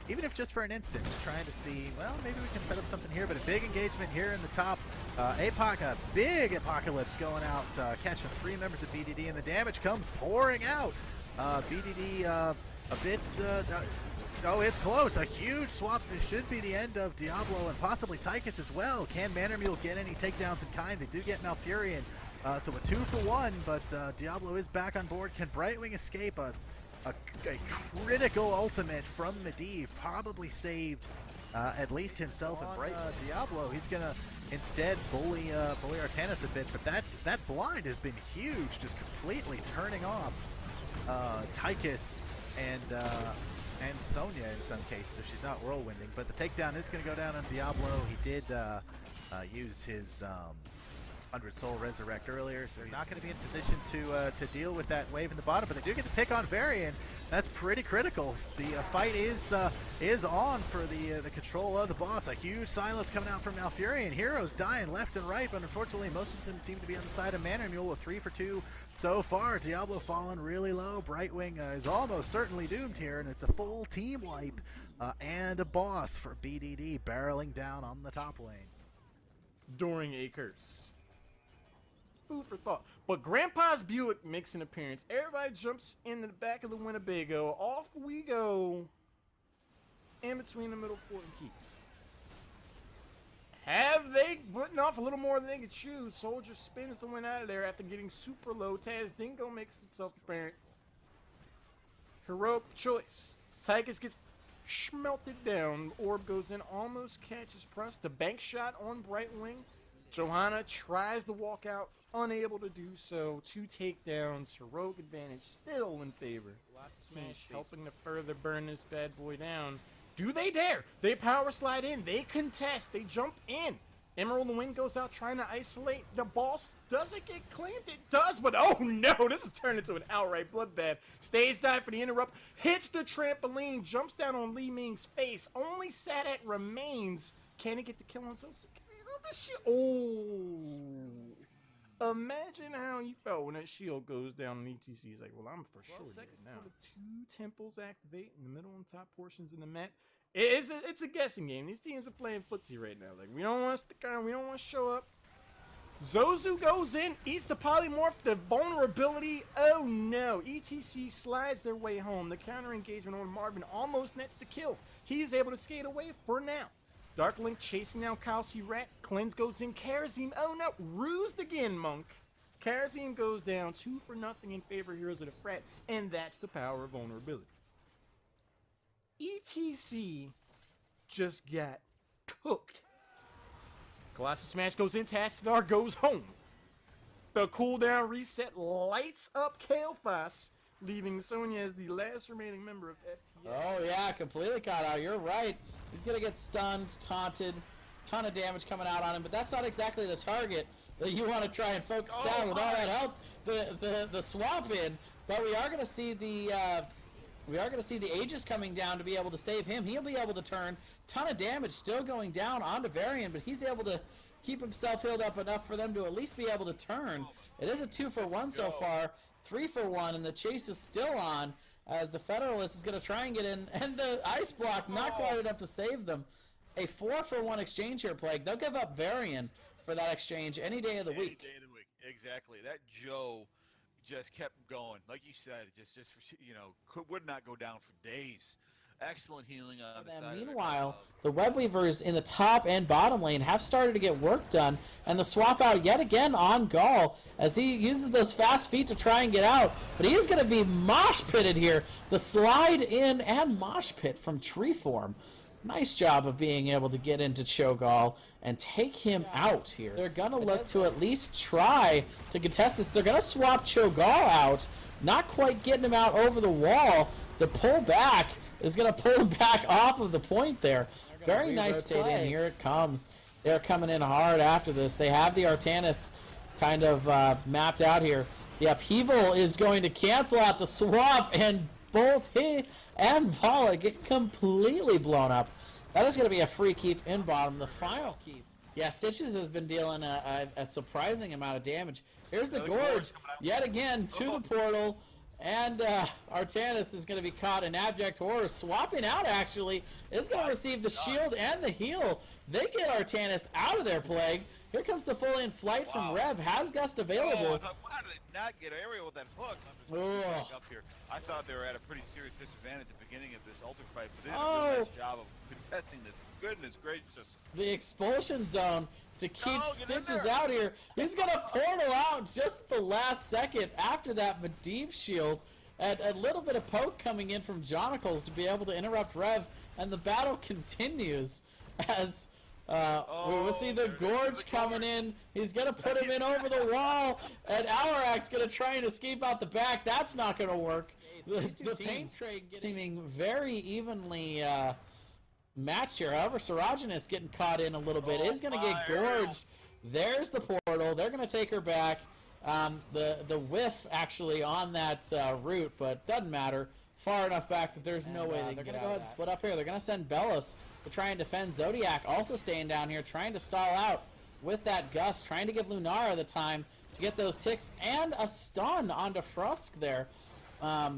even if just for an instant, trying to see, well, maybe we can set up something here. But a big engagement here in the top. APOC, a big Apocalypse going out, catching 3 members of BDD, and the damage comes pouring out. BDD a bit, oh, it's close. A huge swap. This should be the end of Diablo and possibly Tychus as well. Can Mannermule get any takedowns in kind? They do get Malfurion. So a 2 for 1, but Diablo is back on board. Can Brightwing escape? A critical ultimate from Medivh probably saved at least himself and Brightwing. Diablo, he's gonna instead bully Artanis a bit, but that blind has been huge, just completely turning off Tychus and Sonya in some cases if she's not whirlwinding. But the takedown is going to go down on Diablo. He did use his 100 Soul Resurrect earlier, so they're not going to be in position to deal with that wave in the bottom, but they do get to pick on Varian. That's pretty critical. The fight is on for the control of the boss. A huge silence coming out from Malfurion. Heroes dying left and right, but unfortunately most of them seem to be on the side of Mannermule with 3 for 2 so far. Diablo falling really low. Brightwing is almost certainly doomed here, and it's a full team wipe and a boss for BDD barreling down on the top lane. During a curse. Food for thought. But Grandpa's Buick makes an appearance. Everybody jumps in the back of the Winnebago. Off we go. In between the middle fort and keep. Have they bitten off a little more than they could chew? Soldier spins the win out of there after getting super low. Taz Dingo makes itself apparent. Heroic choice. Tychus gets schmelted down. Orb goes in, almost catches Press. The bank shot on Brightwing. Johanna tries to walk out, unable to do so. 2 takedowns, heroic advantage still in favor. Smash helping to further burn this bad boy down. Do they dare? They power slide in, they contest, they jump in. Emerald the Wind goes out trying to isolate the boss. Does it get claimed? It does, but oh no, this has turned into an outright bloodbath. Stays dive for the interrupt, hits the trampoline, jumps down on Li Ming's face. Only Sadat remains. Can he get the kill on Zoster? Oh, imagine how he felt when that shield goes down on ETC. He's like, well, I'm for sure dead now. 2 temples activate in the middle and top portions in the map. It's a guessing game. These teams are playing footsie right now. Like, we don't want to stick around. We don't want to show up. Zozu goes in, eats the polymorph, the vulnerability. Oh no, ETC slides their way home. The counter engagement on Marvin almost nets the kill. He is able to skate away for now. Darklink chasing down Kalsi Rat. Cleanse goes in. Karazim, oh no, rused again, Monk. Karazim goes down 2 for nothing in favor of Heroes of the Frat, and that's the power of vulnerability. ETC just got cooked. Colossus Smash goes in. Tassadar goes home. The cooldown reset lights up Kael'thas, leaving Sonya as the last remaining member of FTS. Oh yeah, completely caught out. You're right. He's gonna get stunned, taunted, ton of damage coming out on him, but that's not exactly the target that you want to try and focus down with all that health, the swap in. But we are gonna see the Aegis coming down to be able to save him. He'll be able to turn. Ton of damage still going down onto Varian, but he's able to keep himself healed up enough for them to at least be able to turn. It is a 2 for 1 so far, 3 for 1, and the chase is still on as the Federalist is going to try and get in, and the ice block not quite enough to save them. A 4 for 1 exchange here, Plague. They'll give up Varian for that exchange any day of the week. Any day of the week, exactly. That Joe just kept going, like you said. Just you know, would not go down for days. Excellent healing on the side. Meanwhile, the Web Weavers in the top and bottom lane have started to get work done, and the swap out yet again on Gall as he uses those fast feet to try and get out. But he is going to be mosh pitted here. The slide in and mosh pit from Treeform. Nice job of being able to get into Cho'Gall and take him out here. They're going to look to at least try to contest this. They're going to swap Cho'Gall out, not quite getting him out over the wall. The pull back is going to pull him back off of the point there. Very nice play. In. Here it comes. They're coming in hard after this. They have the Artanis kind of mapped out here. The upheaval is going to cancel out the swap, and both he and Vala get completely blown up. That is going to be a free keep in bottom. The final keep. Yeah, Stitches has been dealing a surprising amount of damage. Here's the Gorge yet again to the portal. And Artanis is going to be caught in abject horror. Swapping out, actually, is going to receive the shield and the heal. They get Artanis out of their plague. Here comes the full-in flight from Rev. Has Gust available. Why did they not get aerial with that hook? I'm just back up here. I thought they were at a pretty serious disadvantage at the beginning of this ultra fight, but they did a real nice job of contesting this. Goodness gracious. The expulsion zone to keep Stitches out here. He's going to portal out just the last second after that Medivh shield. And a little bit of poke coming in from Jonicles to be able to interrupt Rev. And the battle continues as we will see the Gorge coming in. He's going to put him in over the wall. And Alarak's going to try and escape out the back. That's not going to work. The paint trade seeming very evenly matched here. However, Saragenis getting caught in a little bit. Is going to get gorged. There's the portal. They're going to take her back. The whiff actually on that route, but doesn't matter. Far enough back that there's no way they're going to go ahead and split up here. They're going to send Bellos to try and defend. Zodiac also staying down here, trying to stall out with that Gust, trying to give Lunara the time to get those ticks and a stun onto Frusk there. But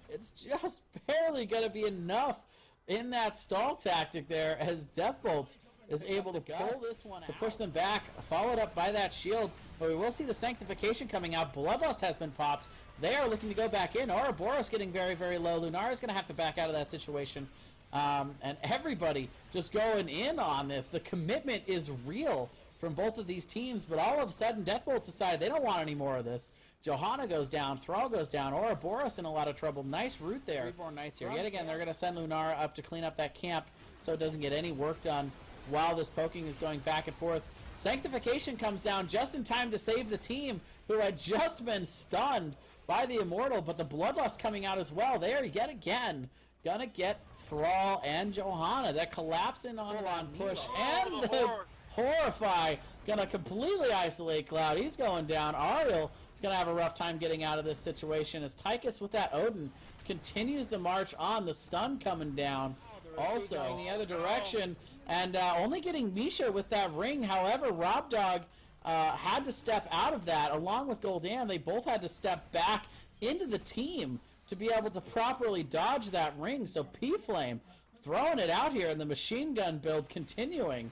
it's just barely going to be enough in that stall tactic there as Deathbolts is able to pull this one to push them back, followed up by that shield. But we will see the Sanctification coming out. Bloodlust has been popped. They are looking to go back in. Ouroboros getting very, very low. Lunar is going to have to back out of that situation. And everybody just going in on this. The commitment is real from both of these teams, but all of a sudden Deathbolts decide they don't want any more of this. Johanna goes down, Thrall goes down, Ouroboros in a lot of trouble. Nice route there. Reborn Knights here. Yet again, they're going to send Lunara up to clean up that camp so it doesn't get any work done while this poking is going back and forth. Sanctification comes down just in time to save the team who had just been stunned by the Immortal, but the Bloodlust coming out as well. They are yet again going to get Thrall and Johanna. That collapsing on push. And the Horrify going to completely isolate Cloud. He's going down. Ariel is going to have a rough time getting out of this situation as Tychus with that Odin continues the march on. The stun coming down also in the other direction. And only getting Misha with that ring. However, Rob Dog had to step out of that along with Gul'dan. They both had to step back into the team to be able to properly dodge that ring. So P-Flame throwing it out here and the machine gun build continuing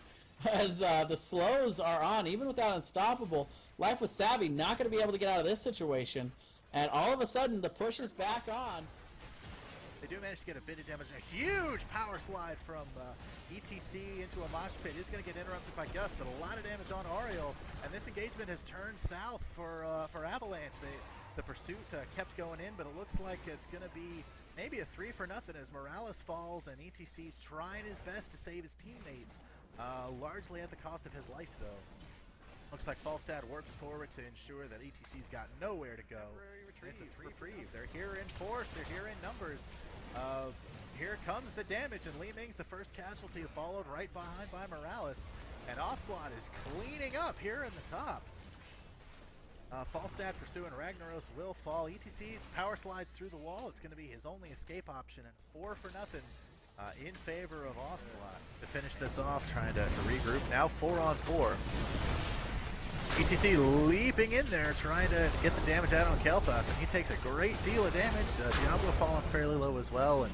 as the slows are on. Even without Unstoppable, Life with Savvy not going to be able to get out of this situation. And all of a sudden the push is back on. They do manage to get a bit of damage. A huge power slide from ETC into a mosh pit is going to get interrupted by Gust, but a lot of damage on Ariel. And this engagement has turned south for Avalanche. The pursuit kept going in, but it looks like it's going to be maybe a 3-for-0 as Morales falls and ETC's trying his best to save his teammates, largely at the cost of his life, though. Looks like Falstad works forward to ensure that ETC's got nowhere to go. It's a reprieve. They're here in force. They're here in numbers. Here comes the damage, and Li Ming's the first casualty, followed right behind by Morales. And Offslot is cleaning up here in the top. Falstad pursuing Ragnaros will fall. ETC power slides through the wall. It's going to be his only escape option, and 4-for-0 in favor of Offslot. To finish this off, trying to regroup. Now 4-on-4. ETC leaping in there, trying to get the damage out on Kel'Thas, and he takes a great deal of damage. Diablo falling fairly low as well, and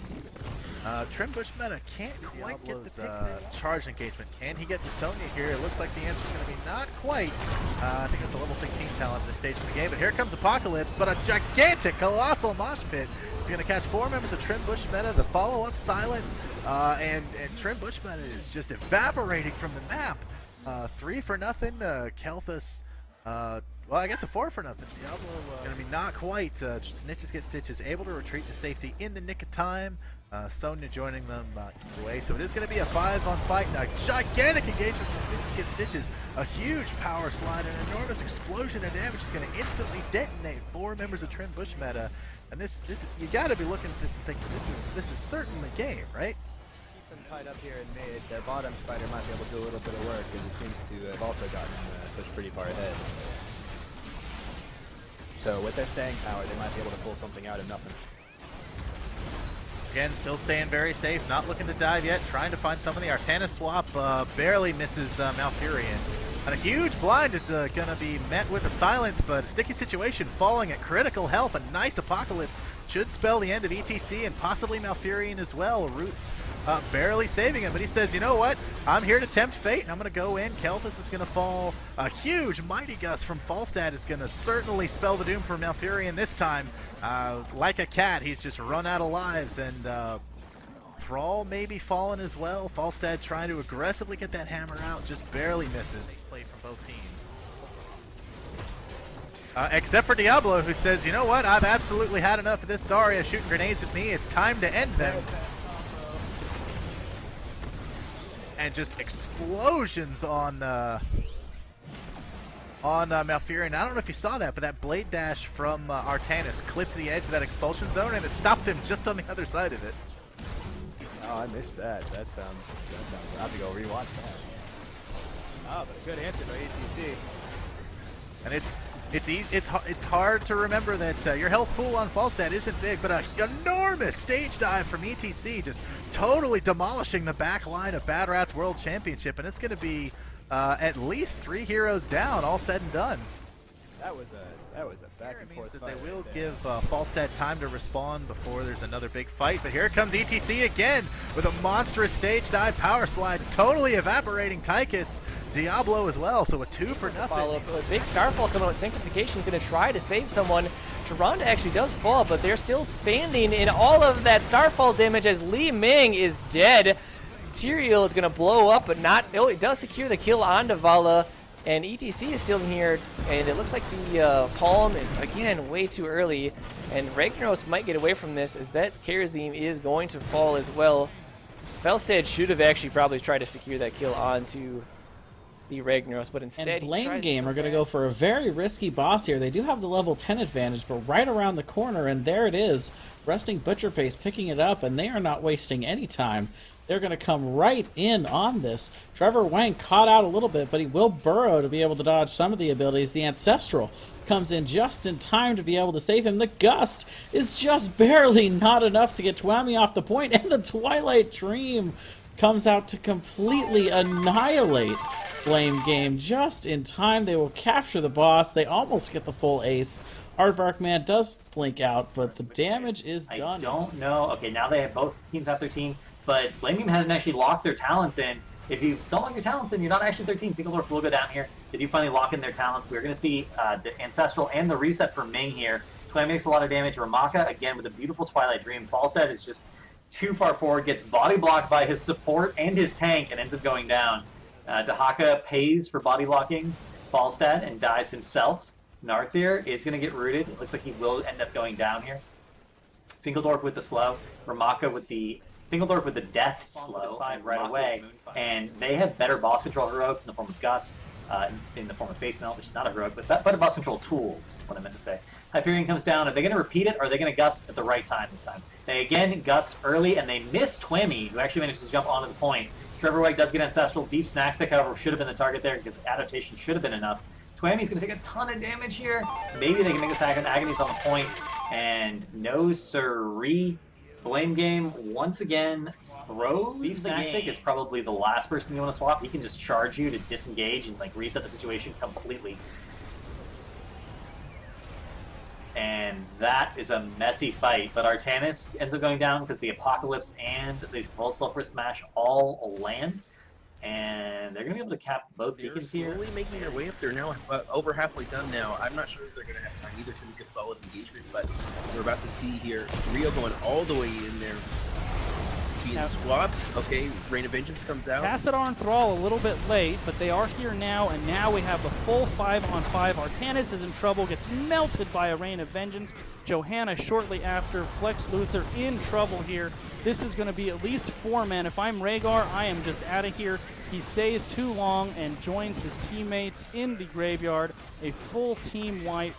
Trim Bush Meta can't quite get the charge engagement. Can he get the Sonya here? It looks like the answer is going to be not quite. I think that's a level 16 talent at this stage of the game, but here comes Apocalypse, but a gigantic, colossal mosh pit. It's going to catch 4 members of Trim Bush Meta, the follow-up silence, and Trim Bush Meta is just evaporating from the map. 3-for-0, Kel'Thas, well, I guess a 4-for-0. Diablo gonna be not quite. Snitches get stitches, able to retreat to safety in the nick of time. Sonya joining them away, so it is gonna be a 5-on fight. A gigantic engagement from Snitches get stitches. A huge power slide, an enormous explosion of damage is gonna instantly detonate 4 members of Trim Bush Meta. And this you gotta be looking at this and thinking this is certainly game, right? Tied up here in mid, their bottom spider might be able to do a little bit of work because it seems to have also gotten pushed pretty far ahead. So with their staying power, they might be able to pull something out of nothing. Again, still staying very safe, not looking to dive yet, trying to find somebody. Artanis swap barely misses Malfurion. And a huge blind is going to be met with a silence, but a sticky situation falling at critical health. A nice Apocalypse should spell the end of ETC and possibly Malfurion as well. Roots barely saving him, but he says, you know what? I'm here to tempt fate, and I'm going to go in. Kelthus is going to fall. A huge Mighty Gust from Falstad is going to certainly spell the doom for Malfurion this time. Like a cat, he's just run out of lives, and Thrall maybe fallen as well. Falstad trying to aggressively get that hammer out, just barely misses. Play from both teams. Except for Diablo, who says, you know what? I've absolutely had enough of this Zarya shooting grenades at me. It's time to end them. And just explosions on Malfurion. I don't know if you saw that, but that blade dash from Artanis clipped the edge of that expulsion zone, and it stopped him just on the other side of it. Oh, I missed that. That sounds. I have to go rewatch that. Oh, but a good answer by ETC. And it's hard to remember that your health pool on Falstad isn't big, but an enormous stage dive from ETC, just totally demolishing the back line of Bad Rats World Championship, and it's going to be at least 3 heroes down, all said and done. That was a back and It forth means that fight they will right there. give Falstad time to respawn before there's another big fight, but here comes ETC again with a monstrous stage dive power slide, totally evaporating Tychus. Diablo as well, so a 2 for nothing. Follow-up. A big Starfall coming out. Sanctification going to try to save someone. Tyrande actually does fall, but they're still standing in all of that Starfall damage as Li Ming is dead. Tyrael is going to blow up, but not. Oh, it does secure the kill on Vala. And ETC is still here, and it looks like the Palm is, again, way too early. And Ragnaros might get away from this, as that Kerosene is going to fall as well. Falstad should have actually probably tried to secure that kill onto the Ragnaros, but instead And Blame he Game are going to go for a very risky boss here. They do have the level 10 advantage, but right around the corner, and there it is. Resting Butcher Pace picking it up, and they are not wasting any time. They're going to come right in on this. Trevor Wang caught out a little bit, but he will burrow to be able to dodge some of the abilities. The Ancestral comes in just in time to be able to save him. The Gust is just barely not enough to get Twami off the point, and the Twilight Dream comes out to completely annihilate Blame Game just in time. They will capture the boss. They almost get the full ace. Aardvark Man does blink out, but the damage is done. I don't know. Okay, now they have both teams have 13, but Blame Game hasn't actually locked their talents in. If you don't lock your talents in, you're not actually 13. Fingeldorf will go down here. They do finally lock in their talents. We're going to see the Ancestral and the reset for Ming here. Twilight makes a lot of damage. Ramaka, again, with a beautiful Twilight Dream. Falstad is just too far forward, gets body blocked by his support and his tank, and ends up going down. Dahaka pays for body blocking Falstad and dies himself. Narthir is going to get rooted. It looks like he will end up going down here. Fingeldorf with the slow. Ramaka with the Fingeldorf with the death slow right away. And they have better boss control heroics in the form of Gust, in the form of Face Melt, which is not a heroic, but better boss control tools, what I meant to say. Hyperion comes down. Are they going to repeat it, or are they going to Gust at the right time this time? They again Gust early, and they miss Twimmy, who actually managed to jump onto the point. Trevor White does get Ancestral. Deep Snack Stick, however, should have been the target there because adaptation should have been enough. Twammy's going to take a ton of damage here. Maybe they can make a second. Agony's on the point. And no siree. Blame Game once again throws. Deep Snack Stick is probably the last person you want to swap. He can just charge you to disengage and like reset the situation completely. And that is a messy fight. But Artanis ends up going down because the Apocalypse and the full Sulphur Smash all land. And they're going to be able to cap both beacons here. They're slowly making their way up there now, over halfway done now. I'm not sure if they're going to have time either to make a solid engagement, but we're about to see here Rio going all the way in there. Being swapped. Okay, Rain of Vengeance comes out. Tassadar and Thrall a little bit late, but they are here now, and now we have the full 5-on-5. Artanis is in trouble, gets melted by a Rain of Vengeance. Johanna shortly after. Flex Luthor in trouble here. This is going to be at least 4 men. If I'm Rhaegar, I am just out of here. He stays too long and joins his teammates in the graveyard. A full team wipe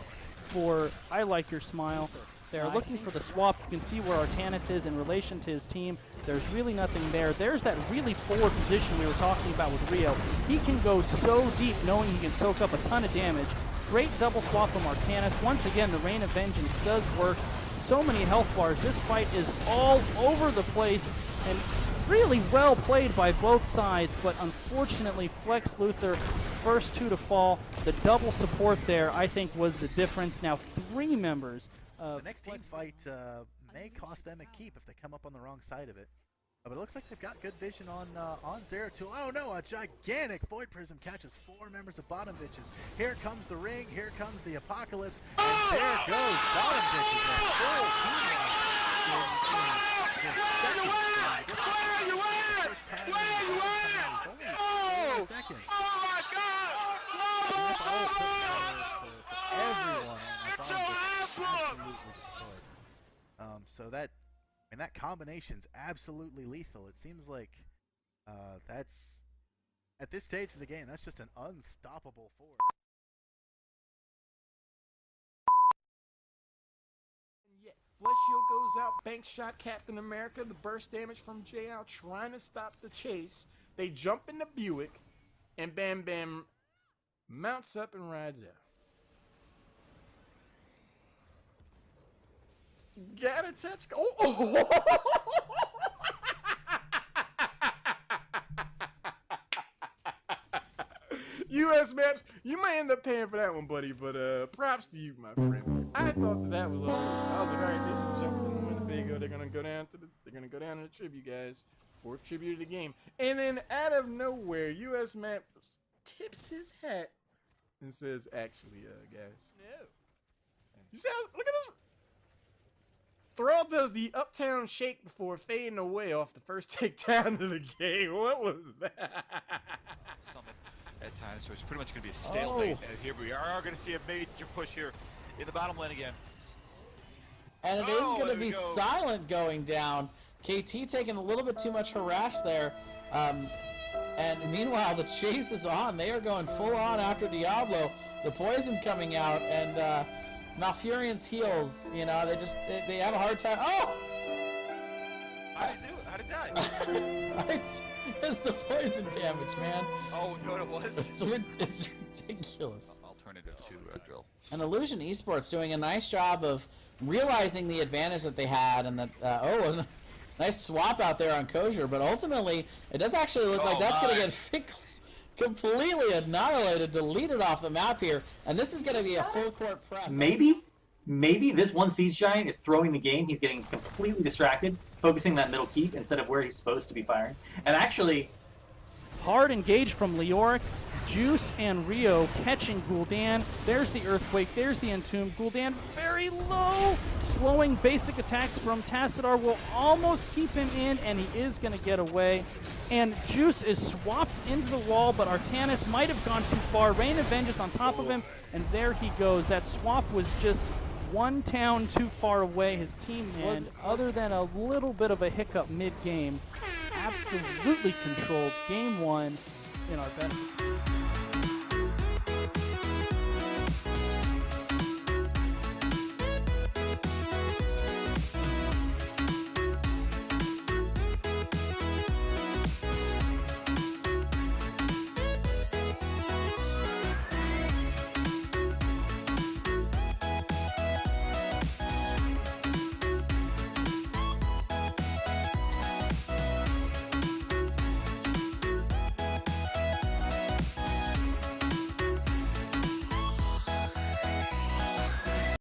for I Like Your Smile. They are looking for the swap. You can see where Artanis is in relation to his team. There's really nothing there. There's that really forward position we were talking about with Rio. He can go so deep knowing he can soak up a ton of damage. Great double swap from Artanis. Once again, the Rain of Vengeance does work. So many health bars. This fight is all over the place and really well played by both sides, but unfortunately Flex Luthor first 2 to fall. The double support there, I think, was the difference. Now 3 members of The next team fight may cost them a keep if they come up on the wrong side of it. But it looks like they've got good vision on Zeratul. Oh no, a gigantic Void Prism catches 4 members of Bottom Bitches. Here comes the ring, here comes the Apocalypse, and there goes Bottom Bitches. Seconds. Oh my God! Everyone on absolutely destroyed. So that, I mean, that combination's absolutely lethal. It seems like that's, at this stage of the game, that's just an unstoppable force. Yeah, Blood Shield goes out, bank shot Captain America, the burst damage from JL trying to stop the chase. They jump in the Buick, and Bam Bam mounts up and rides out. Got a touch. Oh! US maps, you might end up paying for that one, buddy, but props to you, my friend. I thought that was over. I was like, all right, this is jumping in Winnebago. They're gonna go down to the tribute, guys. 4th tribute of the game. And then out of nowhere, US maps tips his hat and says, actually, guys. No. You see how, look at this. Thrall does the Uptown Shake before fading away off the first takedown of the game. What was that? Summit at times, so it's pretty much going to be a stalemate. And here we are going to see a major push here in the bottom lane again. And it is going to be silent going down. KT taking a little bit too much harass there. And meanwhile, the chase is on. They are going full on after Diablo. The poison coming out, and Malfurion's heals, you know, they have a hard time. Oh! How did he do it? How did he die? It's the poison damage, man. Oh, you know what it was? It's ridiculous. Alternative to drill. And Illusion Esports doing a nice job of realizing the advantage that they had, and that and nice swap out there on Kosher, but ultimately it does actually look like that's going to get completely annihilated, deleted off the map here, and this is going to be a full court press. Maybe this one Siege Giant is throwing the game. He's getting completely distracted, focusing that middle keep instead of where he's supposed to be firing. And actually, hard engage from Leoric. Juice and Rio catching Gul'dan. There's the Earthquake. There's the Entomb. Gul'dan very low. Slowing basic attacks from Tassadar will almost keep him in, and he is going to get away. And Juice is swapped into the wall, but Artanis might have gone too far. Rain of Vengeance on top of him, and there he goes. That swap was just one town too far away. His team was, other than a little bit of a hiccup mid-game, absolutely controlled Game 1 in our benefit.